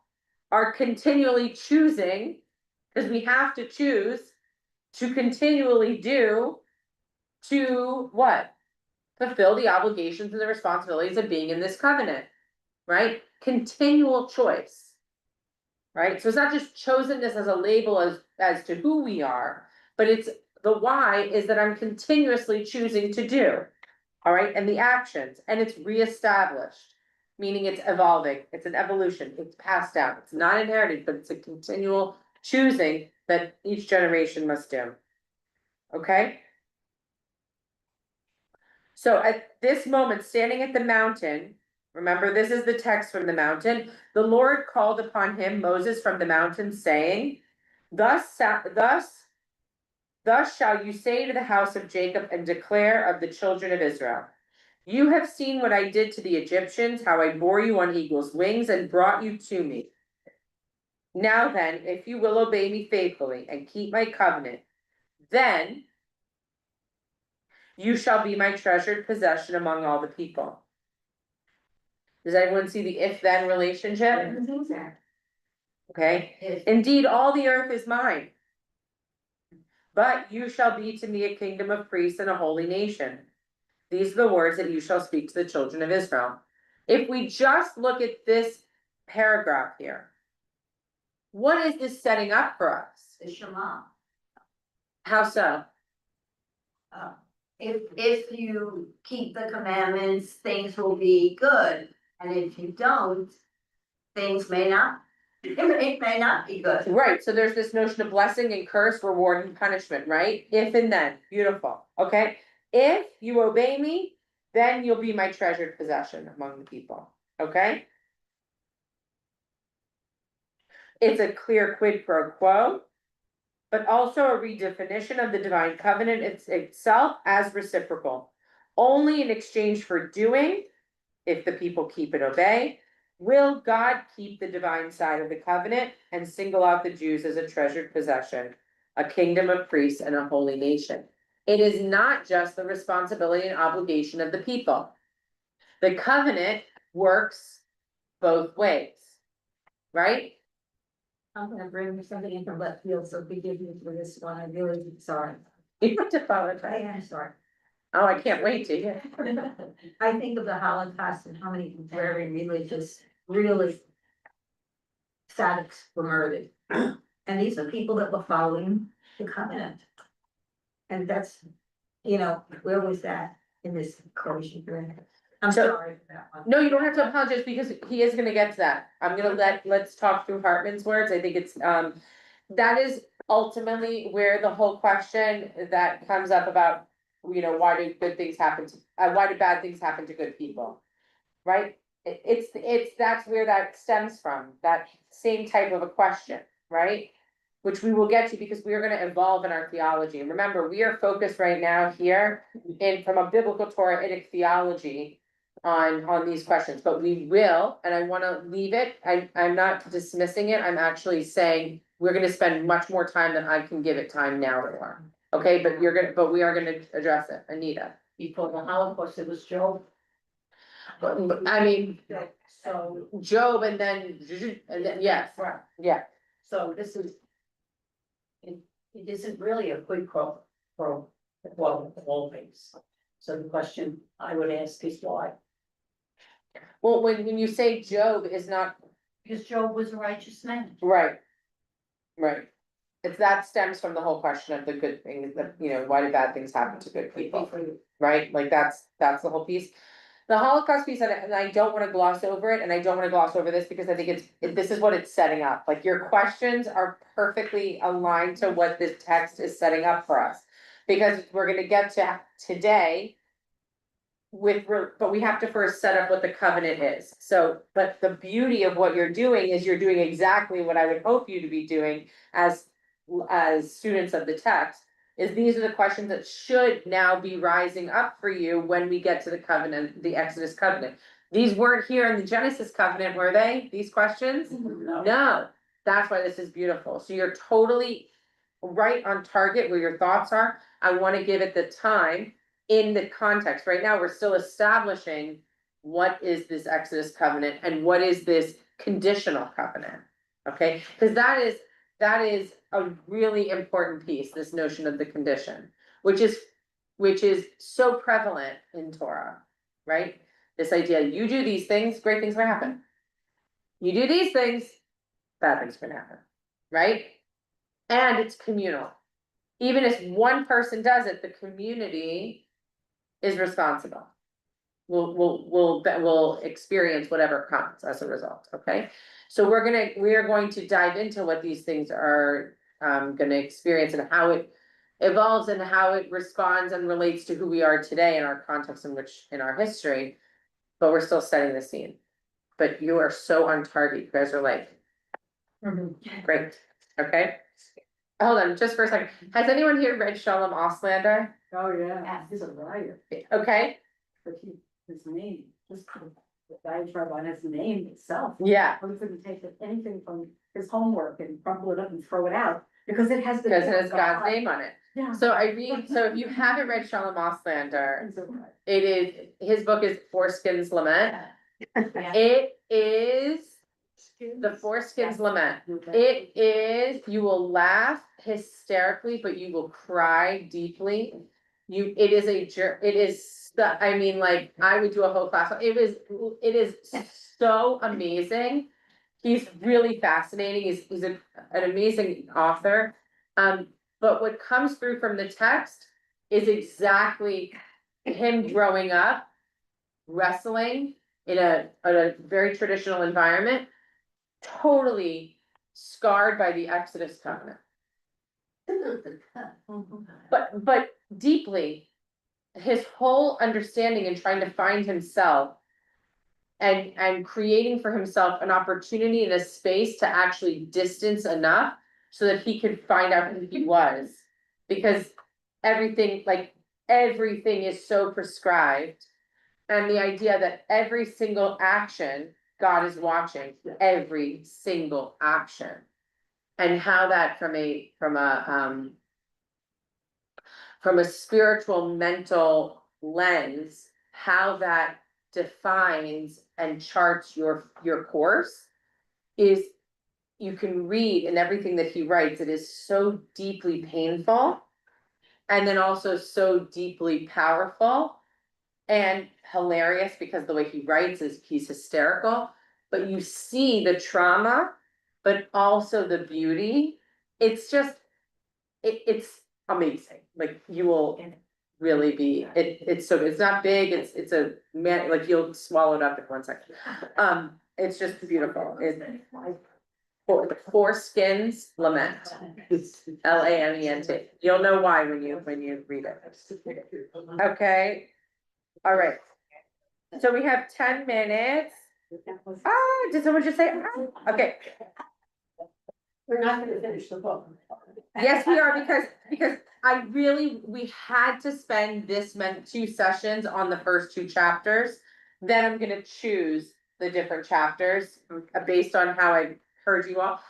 are continually choosing, because we have to choose to continually do, to what? Fulfill the obligations and the responsibilities of being in this covenant, right? Continual choice. Right? So it's not just chosenness as a label as to who we are, but it's the why is that I'm continuously choosing to do. All right, and the actions, and it's reestablished, meaning it's evolving, it's an evolution, it's passed down, it's not inherited, but it's a continual choosing that each generation must do. Okay? So at this moment, standing at the mountain, remember, this is the text from the mountain. The Lord called upon him, Moses, from the mountain, saying, Thus shall you say to the house of Jacob and declare of the children of Israel. You have seen what I did to the Egyptians, how I bore you on eagle's wings and brought you to me. Now then, if you will obey me faithfully and keep my covenant, then you shall be my treasured possession among all the people. Does anyone see the if-then relationship? Okay. Indeed, all the earth is mine. But you shall be to me a kingdom of priests and a holy nation. These are the words that you shall speak to the children of Israel. If we just look at this paragraph here, What is this setting up for us? The Shema. How so? If you keep the commandments, things will be good, and if you don't, things may not, it may not be good. Right, so there's this notion of blessing and curse, reward and punishment, right? If and then, beautiful, okay? If you obey me, then you'll be my treasured possession among the people, okay? It's a clear quid pro quo, but also a redefinition of the divine covenant itself as reciprocal. Only in exchange for doing, if the people keep and obey, will God keep the divine side of the covenant and single out the Jews as a treasured possession, a kingdom of priests and a holy nation. It is not just the responsibility and obligation of the people. The covenant works both ways, right? I'm gonna bring something in from left field, so forgive me for this one, I really, sorry. You have to apologize. I am sorry. Oh, I can't wait to hear. I think of the Holocaust and how many very religious, really sadducs were murdered. And these are people that were following the covenant. And that's, where was that in this equation? I'm So- sorry for that one. No, you don't have to apologize because he is gonna get to that. I'm gonna let's talk through Hartman's words. I think it's, that is ultimately where the whole question that comes up about, why do good things happen to, why do bad things happen to good people? Right? It's, that's where that stems from, that same type of a question, right? Which we will get to because we are gonna evolve in our theology. And remember, we are focused right now here from a biblical Torah-itic theology on these questions, but we will, and I wanna leave it, I'm not dismissing it, I'm actually saying we're gonna spend much more time than I can give it time now for. Okay, but we are gonna address it, Anita. Before the Holocaust, it was Job. But, I mean, So, Job and then, yes, right, yeah, so this is. It isn't really a quid pro quo of all things. So the question I would ask is why? well, when you say Job is not, Because Job was a righteous man. right. Right, it's that stems from the whole question of the good things, that, why do bad things happen to good people? Right, like that's the whole piece. The Holocaust piece, and I don't wanna gloss over it, and I don't wanna gloss over this, because I think this is what it's setting up, like your questions are perfectly aligned to what this text is setting up for us. Because we're gonna get to today. But we have to first set up what the covenant is, so, but the beauty of what you're doing is you're doing exactly what I would hope you to be doing as students of the text. Is these are the questions that should now be rising up for you when we get to the covenant, the Exodus covenant. These weren't here in the Genesis covenant, were they, these questions? No, that's why this is beautiful, so you're totally right on target where your thoughts are. I wanna give it the time in the context. Right now, we're still establishing what is this Exodus covenant and what is this conditional covenant? Okay, because that is a really important piece, this notion of the condition, which is so prevalent in Torah, right? This idea, you do these things, great things will happen. You do these things, bad things can happen, right? And it's communal. Even if one person does it, the community is responsible. We'll experience whatever comes as a result, okay? So we are going to dive into what these things are gonna experience and how it evolves and how it responds and relates to who we are today in our context in our history. But we're still setting the scene. But you are so on target, you guys are like. Great, okay? Hold on, just for a second, has anyone here read Shalom Auslander? Oh, yeah, he's a liar, Okay, but his name, just the diatribe on his name itself. yeah, I'm gonna take anything from his homework and crumple it up and throw it out, because it has the. because it has God's name on it. Yeah. So if you haven't read Shalom Auslander, his book is Foreskin's Lament. It is the Foreskin's Lament. It is, you will laugh hysterically, but you will cry deeply. It is, I mean, like, I would do a whole class, it is so amazing. He's really fascinating, he's an amazing author. But what comes through from the text is exactly him growing up, wrestling in a very traditional environment, totally scarred by the Exodus covenant. But deeply, his whole understanding and trying to find himself and creating for himself an opportunity and a space to actually distance enough so that he could find out who he was. Because everything is so prescribed. And the idea that every single action, God is watching every single action. And how that from a spiritual, mental lens, how that defines and charts your course is, you can read in everything that he writes, it is so deeply painful. And then also so deeply powerful and hilarious, because the way he writes is he's hysterical, but you see the trauma, but also the beauty. It's just, it's amazing. Like, you will really be, it's so, it's not big, it's a man, like, you'll swallow it up in 1 second. It's just beautiful. Four Skins Lament, Lament. You'll know why when you read it. Okay, all right. So we have 10 minutes. Did someone just say, ah? Okay, We're not gonna finish the book. yes, we are, because we had to spend this 2 sessions on the first 2 chapters. Then I'm gonna choose the different chapters based on how I heard you all.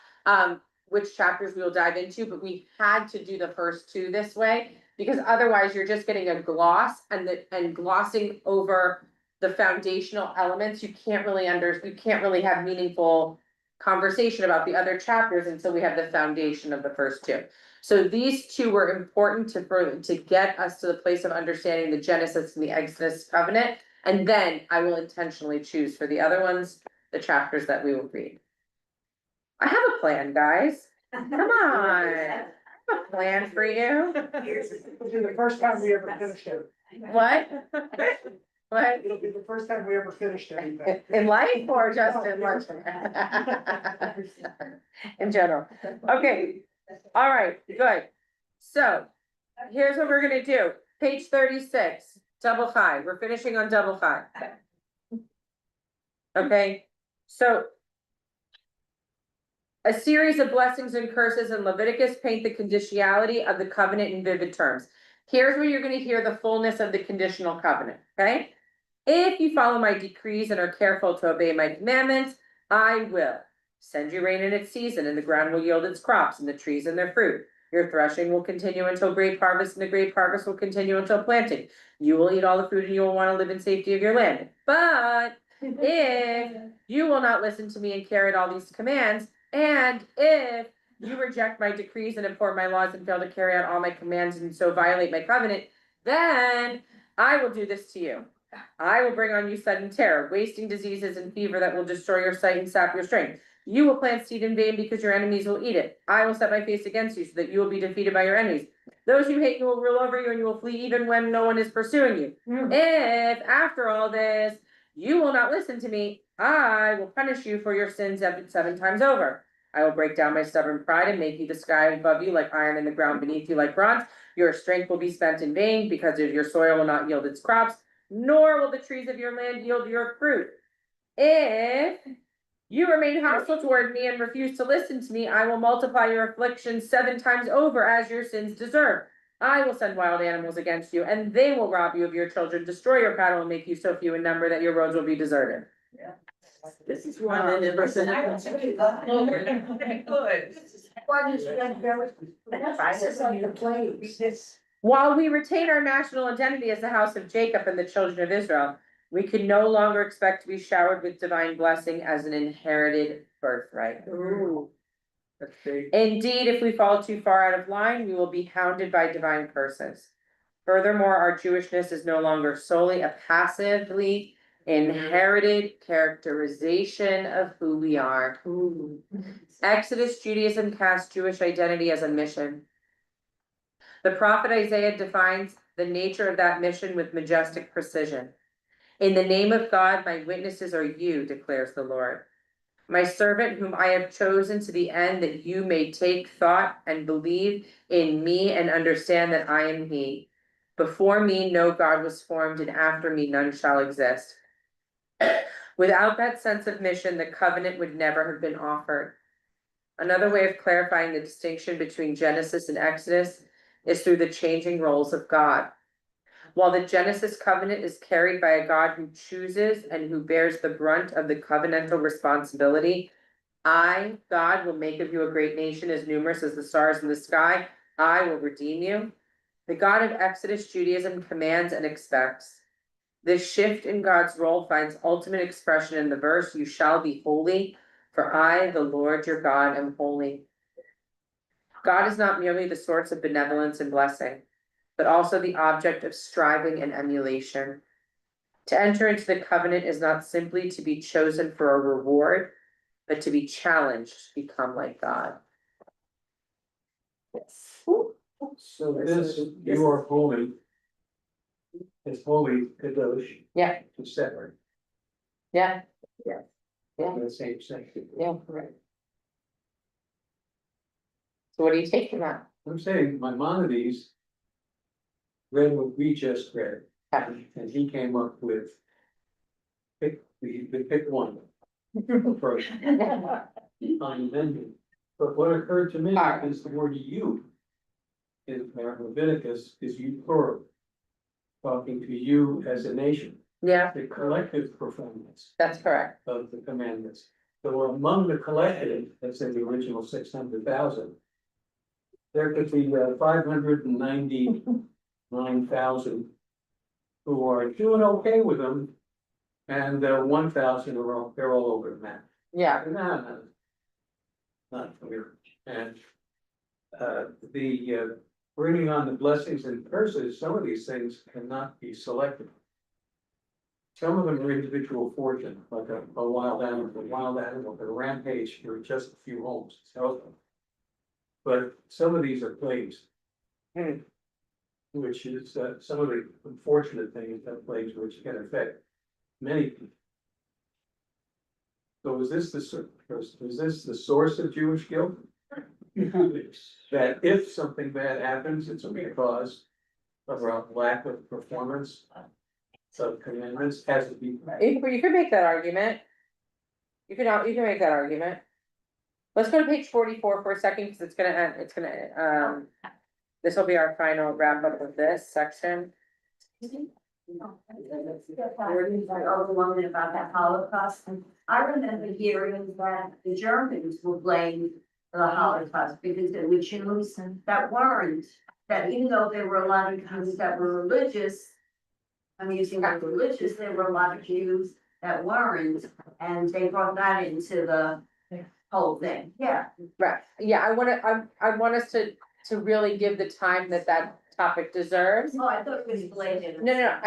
Which chapters we will dive into, but we had to do the first 2 this way, because otherwise you're just getting a gloss and glossing over the foundational elements. You can't really have meaningful conversation about the other chapters until we have the foundation of the first 2. So these 2 were important to get us to the place of understanding the Genesis and the Exodus covenant. And then I will intentionally choose for the other ones, the chapters that we will read. I have a plan, guys. Come on. I have a plan for you. It'll be the first time we ever finished it. What? What? It'll be the first time we ever finished anything. In life or just in lunch? In general. Okay, all right, good. So here's what we're gonna do. Page 36, double high. We're finishing on double high. Okay, so a series of blessings and curses in Leviticus paint the conditionality of the covenant in vivid terms. Here's where you're gonna hear the fullness of the conditional covenant, okay? If you follow my decrees and are careful to obey my commandments, I will send you rain in its season, and the ground will yield its crops, and the trees and their fruit. Your threshing will continue until grape harvest, and the grape harvest will continue until planting. You will eat all the food, and you will want to live in safety of your land. But if you will not listen to me and carry out all these commands, and if you reject my decrees and abhor my laws and fail to carry out all my commands and so violate my covenant, then I will do this to you. I will bring on you sudden terror, wasting diseases and fever that will destroy your sight and sap your strength. You will plant seed in vain because your enemies will eat it. I will set my face against you so that you will be defeated by your enemies. Those who hate you will rule over you, and you will flee even when no one is pursuing you. If after all this you will not listen to me, I will punish you for your sins 7 times over. I will break down my stubborn pride and make you the sky above you like iron and the ground beneath you like bronze. Your strength will be spent in vain because your soil will not yield its crops, nor will the trees of your land yield your fruit. If you remain hostile toward me and refuse to listen to me, I will multiply your afflictions 7 times over as your sins deserve. I will send wild animals against you, and they will rob you of your children, destroy your cattle, and make you so few in number that your roads will be deserted. This is one that never said. While we retain our national identity as the house of Jacob and the children of Israel, we can no longer expect to be showered with divine blessing as an inherited birthright. Indeed, if we fall too far out of line, we will be hounded by divine curses. Furthermore, our Jewishness is no longer solely a passively inherited characterization of who we are. Exodus Judaism casts Jewish identity as a mission. The prophet Isaiah defines the nature of that mission with majestic precision. In the name of God, my witnesses are you, declares the Lord. My servant whom I have chosen to the end that you may take thought and believe in me and understand that I am he. Before me no God was formed, and after me none shall exist. Without that sense of mission, the covenant would never have been offered. Another way of clarifying the distinction between Genesis and Exodus is through the changing roles of God. While the Genesis covenant is carried by a God who chooses and who bears the brunt of the covenantal responsibility, I, God, will make of you a great nation as numerous as the stars in the sky. I will redeem you. The God of Exodus Judaism commands and expects. This shift in God's role finds ultimate expression in the verse, you shall be holy, for I, the Lord your God, am holy. God is not merely the source of benevolence and blessing, but also the object of striving and emulation. To enter into the covenant is not simply to be chosen for a reward, but to be challenged to become like God. Yes. So this, you are holy. Is holy, kadosh, Yeah, to separate, yeah. Yeah, the same section. yeah, right. So what are you taking that? I'm saying Maimonides read what we just read, and he came up with pick one approach on vending. But what occurred to me is the word you in Leviticus is you plural, talking to you as a nation, Yeah, the collective performance that's correct. of the commandments. So among the collective, that's in the original 600,000. There could be 599,000 who are doing okay with them, and 1,000 they're all over the map. Yeah, No, not clear. And the bringing on the blessings and curses, some of these things cannot be selected. Some of them are individual fortune, like a wild animal, a rampage for just a few homes. So, but some of these are plagues. Hmm. Which is some of the unfortunate things that plagues which can affect many people. So is this the source of Jewish guilt? That if something bad happens, it's because of a lack of performance of commandments has to be. you could make that argument. You can make that argument. Let's go to page 44 for a second, because it's gonna end, this will be our final wrap up of this section. Overwhelming about that Holocaust. I remember hearing that the Germans would blame the Holocaust because they were Jews that weren't, that even though there were a lot of Jews that were religious, I'm using that religious, there were a lot of Jews that weren't, and they brought that into the whole thing, yeah. Right, yeah, I want us to really give the time that topic deserves. Oh, I thought it was related. No,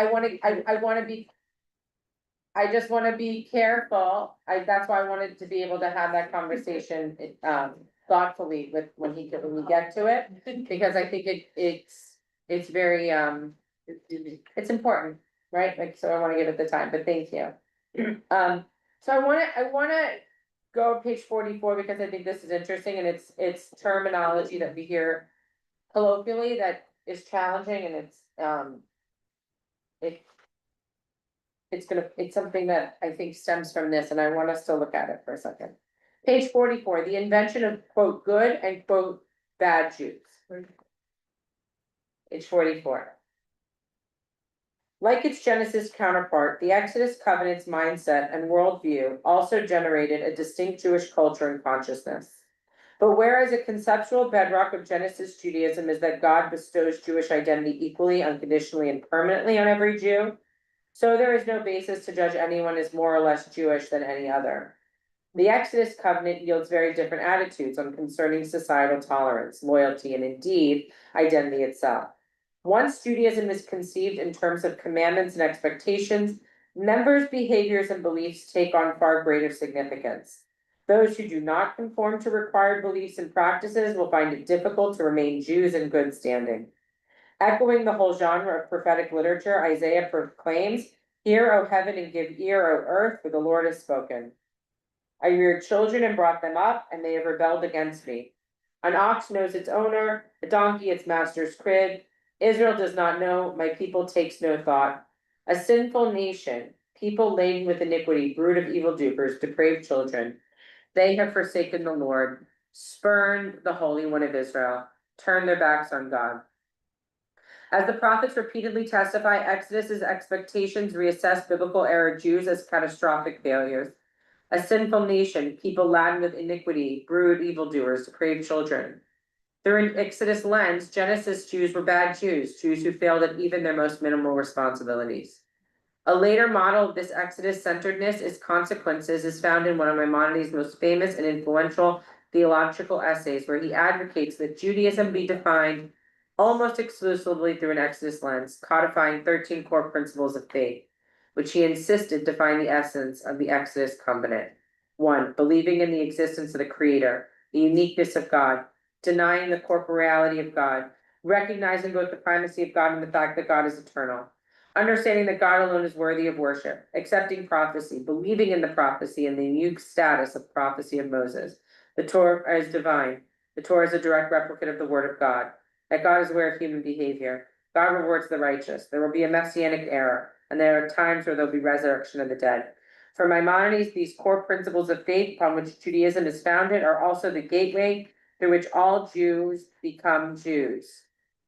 I just wanna be careful, that's why I wanted to be able to have that conversation, thoughtfully with, when we get to it. Because I think it's very, it's important, right, like, so I wanna give it the time, but thank you. So I wanna go to page 44, because I think this is interesting, and it's terminology that we hear colloquially that is challenging, and it's something that I think stems from this, and I want us to look at it for a second. Page 44, the invention of quote good and quote bad Jews. Page 44. Like its Genesis counterpart, the Exodus covenant's mindset and worldview also generated a distinct Jewish culture and consciousness. But whereas a conceptual bedrock of Genesis Judaism is that God bestows Jewish identity equally, unconditionally, and permanently on every Jew, so there is no basis to judge anyone as more or less Jewish than any other. The Exodus covenant yields very different attitudes on concerning societal tolerance, loyalty, and indeed, identity itself. Once Judaism is conceived in terms of commandments and expectations, members' behaviors and beliefs take on far greater significance. Those who do not conform to required beliefs and practices will find it difficult to remain Jews in good standing. Echoing the whole genre of prophetic literature, Isaiah proclaims, "Hear, O heaven, and give ear, O earth, for the Lord has spoken. I reared children and brought them up, and they have rebelled against me. An ox knows its owner, a donkey its master's crib. Israel does not know, my people takes no thought. A sinful nation, people laden with iniquity, brood of evildoers, depraved children. They have forsaken the Lord, spurned the Holy One of Israel, turned their backs on God." As the prophets repeatedly testify, Exodus's expectations reassess biblical era Jews as catastrophic failures. A sinful nation, people laden with iniquity, brood evildoers, depraved children. Through an Exodus lens, Genesis Jews were bad Jews, Jews who failed at even their most minimal responsibilities. A later model of this Exodus centeredness is Consequences is found in one of Maimonides' most famous and influential theological essays, where he advocates that Judaism be defined almost exclusively through an Exodus lens, codifying 13 core principles of faith, which he insisted define the essence of the Exodus covenant. 1. Believing in the existence of the Creator, the uniqueness of God, denying the corporeality of God, recognizing both the primacy of God and the fact that God is eternal. Understanding that God alone is worthy of worship, accepting prophecy, believing in the prophecy and the unique status of prophecy of Moses. The Torah is divine. The Torah is a direct replicate of the word of God. That God is aware of human behavior. God rewards the righteous. There will be a messianic era, and there are times where there will be resurrection of the dead. For Maimonides, these core principles of faith upon which Judaism is founded are also the gateway through which all Jews become Jews.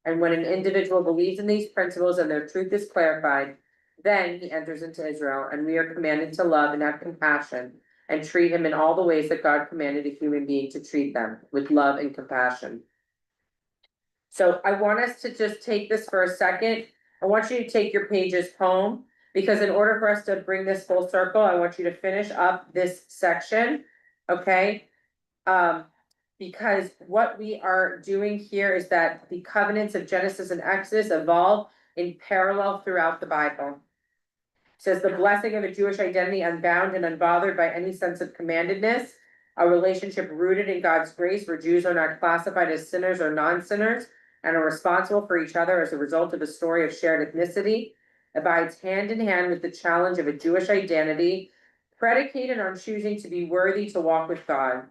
And when an individual believes in these principles and their truth is clarified, then he enters into Israel, and we are commanded to love and have compassion and treat him in all the ways that God commanded a human being to treat them, with love and compassion. So I want us to just take this for a second. I want you to take your pages home, because in order for us to bring this full circle, I want you to finish up this section, okay? Because what we are doing here is that the covenants of Genesis and Exodus evolve in parallel throughout the Bible. It says the blessing of a Jewish identity unbound and unbothered by any sense of commandedness, a relationship rooted in God's grace where Jews are not classified as sinners or non-sinners and are responsible for each other as a result of a story of shared ethnicity, abides hand in hand with the challenge of a Jewish identity predicated on choosing to be worthy to walk with God.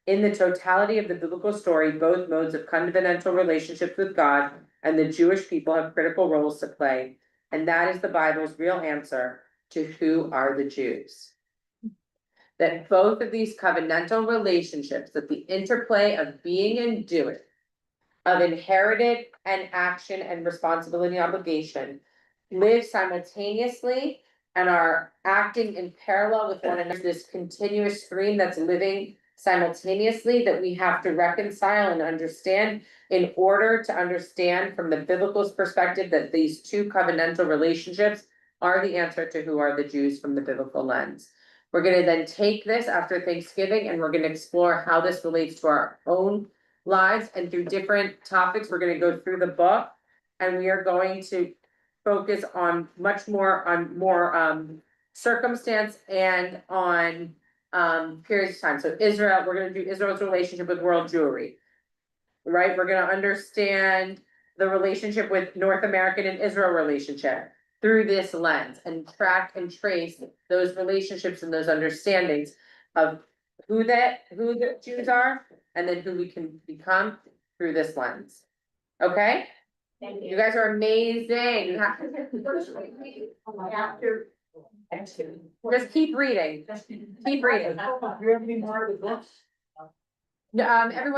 In the totality of the biblical story, both modes of covenantal relationships with God and the Jewish people have critical roles to play. And that is the Bible's real answer to who are the Jews. That both of these covenantal relationships, that the interplay of being and doing, of inherited and action and responsibility and obligation, live simultaneously and are acting in parallel with one another. This continuous stream that's living simultaneously that we have to reconcile and understand in order to understand from the biblical perspective that these two covenantal relationships are the answer to who are the Jews from the biblical lens. We're going to then take this after Thanksgiving and we're going to explore how this relates to our own lives, and through different topics, we're going to go through the book and we are going to focus on much more on circumstance and on periods of time. So Israel, we're gonna do Israel's relationship with world Jewry. Right, we're gonna understand the relationship with North American and Israel relationship through this lens and track and trace those relationships and those understandings of who the Jews are and then who we can become through this lens. Okay? Thank You guys are amazing. Just keep reading. Keep reading. Do you have any more of the books? Everyone